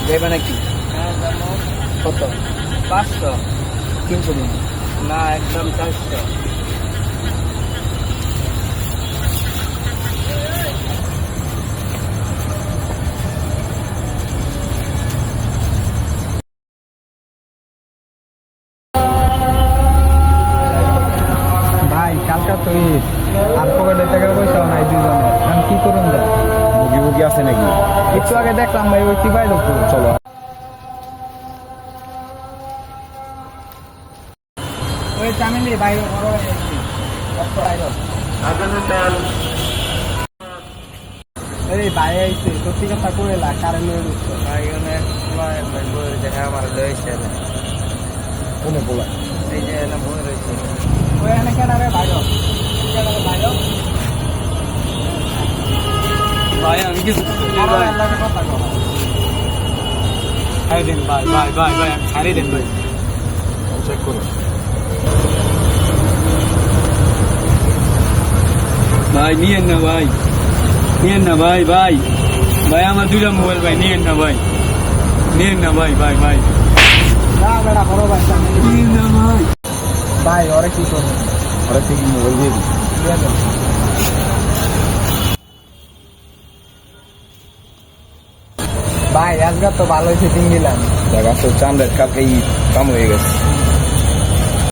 দেবে নাকি? হ্যাঁ যাবো। কত? 500। 300 দিন। না একদম 400। ভাই কালকা তো ঈদ, আর পকেটে টাকা পয়সা নাই দুজনের, আমি কি করুন যা? মুগি মুগি আছে নাকি? একটু আগে দেখলাম ভাই ওই কি পাইলো তো। চলো। ওই চামিলি বাইরে বড় হয়ে গেছি। এই ভাই আইছে সত্যি কথা করে লা কারে লয়ে রুচ্ছে। ভাই অনেক সময় ভাই বই দেখা আমার লয়েছে না। কোনে বলা? এই যে না বই রয়েছে। ওই এনে কেডারে বাইরে কেডারে বাইরে ভাই আমি কিছু আমার লাগে কথা কও। ছাড়ি দেন ভাই ভাই ভাই ভাই ছাড়ি দেন ভাই। চেক করো। ভাই নিয়েন না ভাই, নিয়েন না ভাই ভাই ভাই আমার দুটা মোবাইল ভাই নিয়েন না ভাই, নিয়েন না ভাই ভাই ভাই না বেড়া বড় ভাই চামিলি নিয়েন না ভাই। ভাই ওরে কি করবে? ওরা থেকে মোবাইল দিয়ে দিই। দিয়ে দেন। ভাই আজকে তো ভালোই ফিটিং দিলাম। দেখা তো চান্দের কালকে কাম হয়ে গেছে।